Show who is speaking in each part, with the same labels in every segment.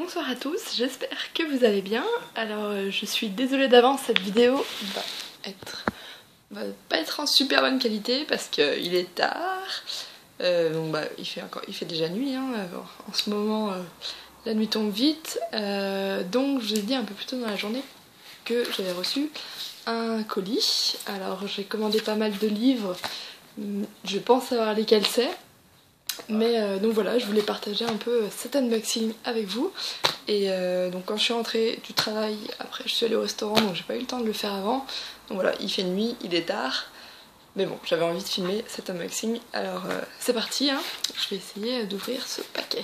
Speaker 1: Bonsoir à tous, j'espère que vous allez bien. Alors je suis désolée d'avance, cette vidéo va pas être en super bonne qualité parce qu'il est tard. Il fait déjà nuit, hein. En ce moment la nuit tombe vite. Donc je vous ai dit un peu plus tôt dans la journée que j'avais reçu un colis. Alors j'ai commandé pas mal de livres, je pense savoir lesquels c'est. Mais donc voilà, je voulais partager un peu cet unboxing avec vous. Et donc quand je suis rentrée du travail, après je suis allée au restaurant, donc j'ai pas eu le temps de le faire avant. Donc voilà, il fait nuit, il est tard. Mais bon, j'avais envie de filmer cet unboxing. Alors c'est parti, hein. Je vais essayer d'ouvrir ce paquet.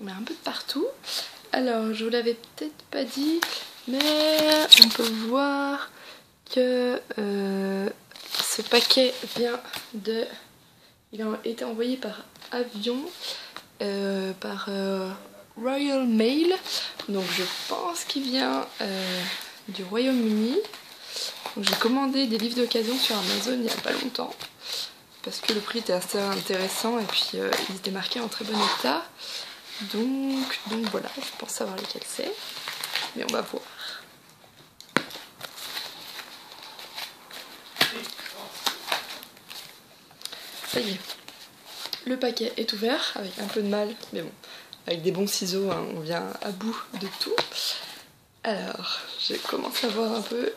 Speaker 1: Je mets un peu de partout. Alors je vous l'avais peut-être pas dit, mais on peut voir que ce paquet vient de... Il a été envoyé par avion, par Royal Mail. Donc je pense qu'il vient du Royaume-Uni. J'ai commandé des livres d'occasion sur Amazon il n'y a pas longtemps parce que le prix était assez intéressant et puis ils étaient marqués en très bon état. Donc voilà, je pense savoir lequel c'est, mais on va voir. Ça y est, le paquet est ouvert avec un peu de mal, mais bon, avec des bons ciseaux, hein, on vient à bout de tout. Alors, je commence à voir un peu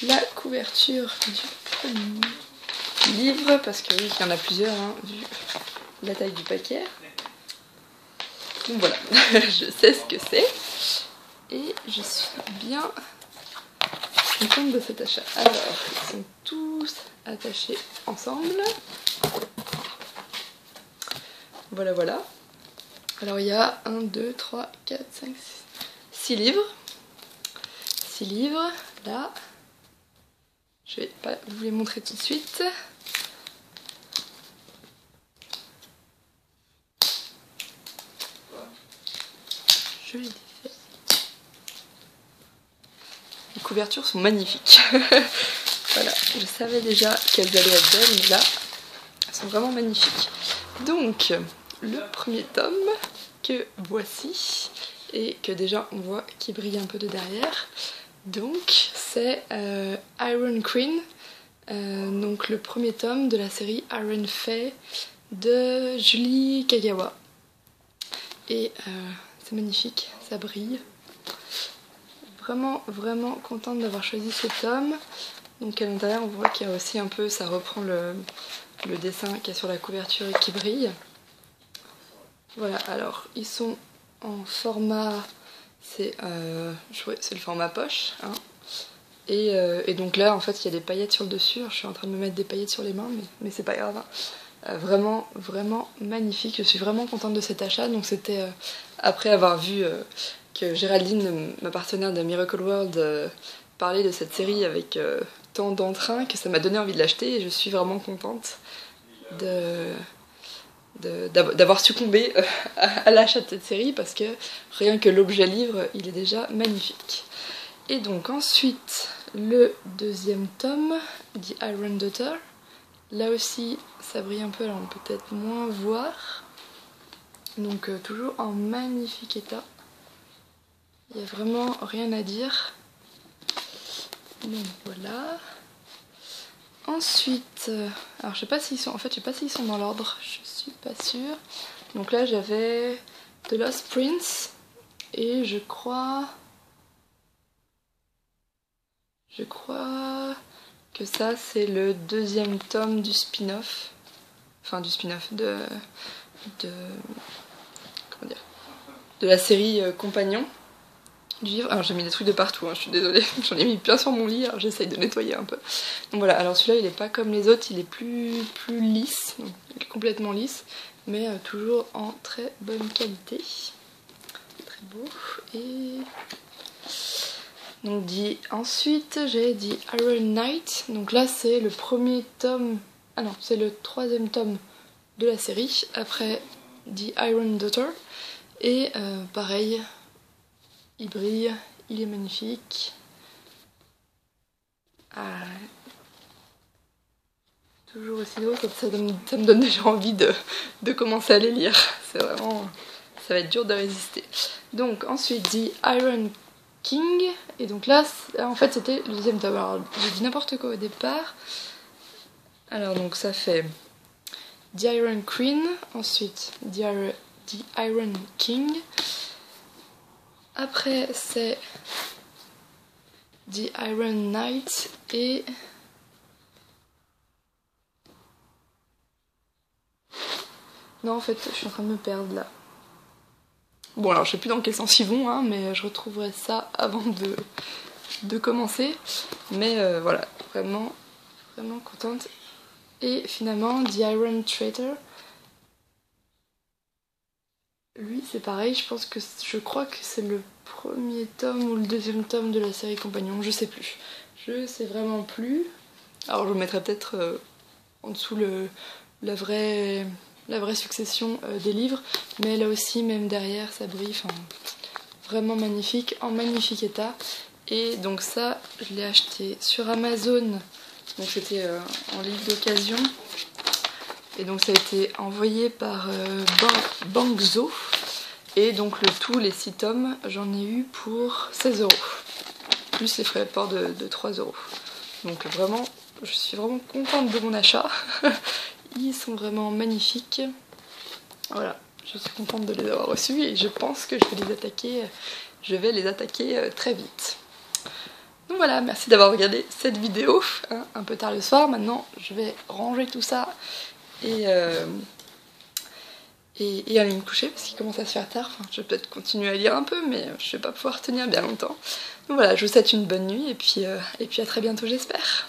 Speaker 1: la couverture du premier livre, parce que oui, il y en a plusieurs, hein, vu la taille du paquet. Donc voilà, je sais ce que c'est et je suis bien contente de cet achat. Alors, ils sont tous attachés ensemble. Voilà, voilà. Alors il y a 1, 2, 3, 4, 5, 6 livres. 6 livres, là. Je vais pas vous les montrer tout de suite. Je les ai fait. Les couvertures sont magnifiques. Voilà, je savais déjà qu'elles allaient être belles, mais là, elles sont vraiment magnifiques. Donc, le premier tome que voici, et que déjà on voit qui brille un peu de derrière. Donc, c'est Iron Queen, donc le premier tome de la série Iron Fey de Julie Kagawa. Et c'est magnifique, ça brille. Vraiment, vraiment contente d'avoir choisi ce tome. Donc à l'intérieur, on voit qu'il y a aussi un peu, ça reprend le dessin qu'il y a sur la couverture et qui brille. Voilà, alors ils sont en format, c'est le format poche. Hein. Et donc là, en fait, il y a des paillettes sur le dessus. Alors, je suis en train de me mettre des paillettes sur les mains, mais c'est pas grave. Hein. Vraiment, vraiment magnifique. Je suis vraiment contente de cet achat. Donc c'était après avoir vu que Géraldine, ma partenaire de Miracle World, parlait de cette série avec tant d'entrain que ça m'a donné envie de l'acheter. Et je suis vraiment contente d'avoir succombé à l'achat de cette série parce que rien que l'objet livre, il est déjà magnifique. Et donc ensuite, le deuxième tome, The Iron Daughter. Là aussi, ça brille un peu, alors on peut peut-être moins voir. Donc toujours en magnifique état. Il n'y a vraiment rien à dire. Donc voilà. Ensuite, alors je sais pas s'ils sont, en fait je sais pas s'ils sont dans l'ordre, je suis pas sûre. Donc là j'avais The Lost Prince et je crois que ça c'est le deuxième tome du spin-off, enfin du spin-off comment dire, de la série Compagnon du livre. Alors j'ai mis des trucs de partout, hein, je suis désolée, j'en ai mis plein sur mon lit, alors j'essaye de nettoyer un peu. Donc voilà, alors celui-là il est pas comme les autres, il est plus lisse, donc complètement lisse, mais toujours en très bonne qualité. Très beau. Et donc ensuite j'ai dit Iron Knight. Donc là c'est le premier tome, ah non c'est le 3e tome de la série, après The Iron Daughter. Et pareil, il brille, il est magnifique. Ah, toujours aussi drôle, comme ça me donne déjà envie de commencer à les lire. C'est vraiment, ça va être dur de résister. Donc ensuite The Iron King, et donc là en fait c'était le 2e tome. Alors j'ai dit n'importe quoi au départ. Alors donc ça fait The Iron Queen, ensuite The Iron King, après c'est The Iron Knight et non en fait je suis en train de me perdre là. Bon alors je sais plus dans quel sens ils vont hein, mais je retrouverai ça avant de commencer. Mais voilà, vraiment contente. Et finalement The Iron Traitor. Lui c'est pareil, je crois que c'est le 1er tome ou le 2e tome de la série Compagnon, je sais plus. Je sais vraiment plus. Alors je mettrai peut-être en dessous la vraie succession des livres, mais là aussi même derrière ça brille, enfin vraiment magnifique, en magnifique état. Et donc ça je l'ai acheté sur Amazon, donc c'était en livre d'occasion. Et donc ça a été envoyé par Bangzo. Et donc le tout, les 6 tomes, j'en ai eu pour 16 €. Plus les frais de port de 3 €. Donc vraiment, je suis vraiment contente de mon achat. Ils sont vraiment magnifiques. Voilà, je suis contente de les avoir reçus et je pense que je vais les attaquer très vite. Donc voilà, merci d'avoir regardé cette vidéo, hein, un peu tard le soir. Maintenant, je vais ranger tout ça et aller me coucher parce qu'il commence à se faire tard. Enfin, je vais peut-être continuer à lire un peu, mais je vais pas pouvoir tenir bien longtemps. Donc voilà, je vous souhaite une bonne nuit et puis à très bientôt j'espère.